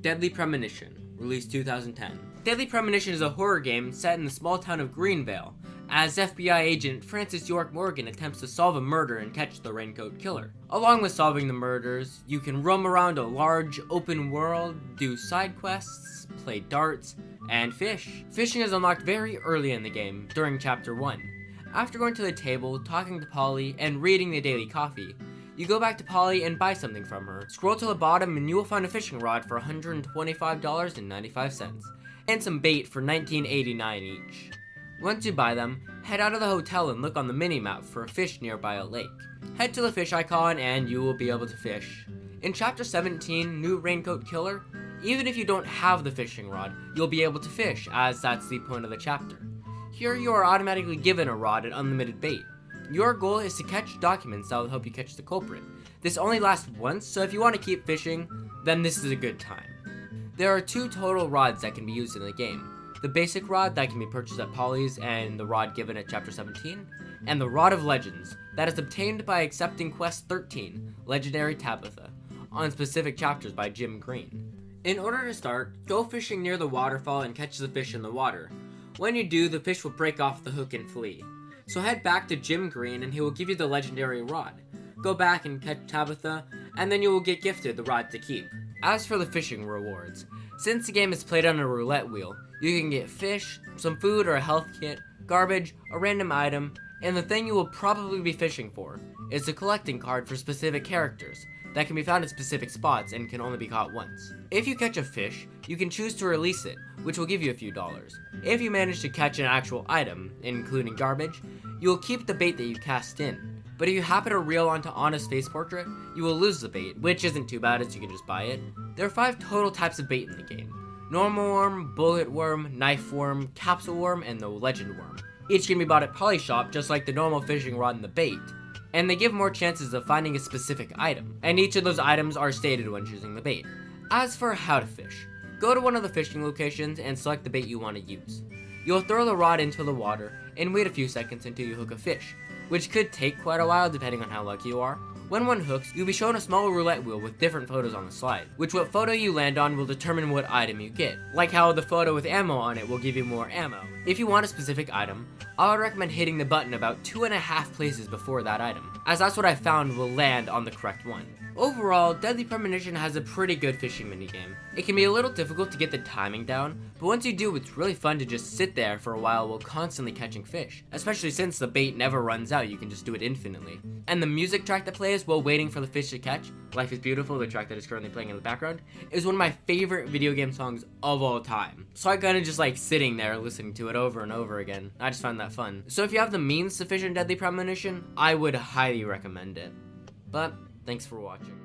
Deadly Premonition, released 2010. Deadly Premonition is a horror game set in the small town of Greenvale, as FBI agent Francis York Morgan attempts to solve a murder and catch the Raincoat Killer. Along with solving the murders, you can roam around a large open world, do side quests, play darts, and fish. Fishing is unlocked very early in the game, during Chapter 1. After going to the table, talking to Polly, and reading the daily coffee, you go back to Polly and buy something from her. Scroll to the bottom and you will find a fishing rod for $125.95, and some bait for $19.89 each. Once you buy them, head out of the hotel and look on the mini-map for a fish nearby a lake. Head to the fish icon and you will be able to fish. In Chapter 17, New Raincoat Killer, even if you don't have the fishing rod, you'll be able to fish, as that's the point of the chapter. Here you are automatically given a rod and unlimited bait. Your goal is to catch documents that will help you catch the culprit. This only lasts once, so if you want to keep fishing, then this is a good time. There are 2 total rods that can be used in the game. The basic rod that can be purchased at Polly's and the rod given at Chapter 17, and the Rod of Legends that is obtained by accepting Quest 13, Legendary Tabitha, on specific chapters by Jim Green. In order to start, go fishing near the waterfall and catch the fish in the water. When you do, the fish will break off the hook and flee. So head back to Jim Green and he will give you the legendary rod. Go back and catch Tabitha, and then you will get gifted the rod to keep. As for the fishing rewards, since the game is played on a roulette wheel, you can get fish, some food or a health kit, garbage, a random item, and the thing you will probably be fishing for is a collecting card for specific characters that can be found at specific spots and can only be caught once. If you catch a fish, you can choose to release it, which will give you a few dollars. If you manage to catch an actual item, including garbage, you will keep the bait that you cast in. But if you happen to reel onto Anna's face portrait, you will lose the bait, which isn't too bad as you can just buy it. There are 5 total types of bait in the game: normal worm, bullet worm, knife worm, capsule worm, and the legend worm. Each can be bought at Poly Shop just like the normal fishing rod and the bait, and they give more chances of finding a specific item, and each of those items are stated when choosing the bait. As for how to fish, go to one of the fishing locations and select the bait you want to use. You'll throw the rod into the water and wait a few seconds until you hook a fish, which could take quite a while depending on how lucky you are. When one hooks, you'll be shown a small roulette wheel with different photos on the slide, which what photo you land on will determine what item you get, like how the photo with ammo on it will give you more ammo. If you want a specific item, I would recommend hitting the button about 2.5 places before that item, as that's what I found will land on the correct one. Overall, Deadly Premonition has a pretty good fishing minigame. It can be a little difficult to get the timing down, but once you do, it's really fun to just sit there for a while constantly catching fish, especially since the bait never runs out, you can just do it infinitely. And the music track that plays while waiting for the fish to catch, Life is Beautiful, the track that is currently playing in the background, is one of my favorite video game songs of all time. So I kinda just like sitting there listening to it over and over again. I just find that fun. So if you have the means to fish in Deadly Premonition, I would highly recommend it. But thanks for watching.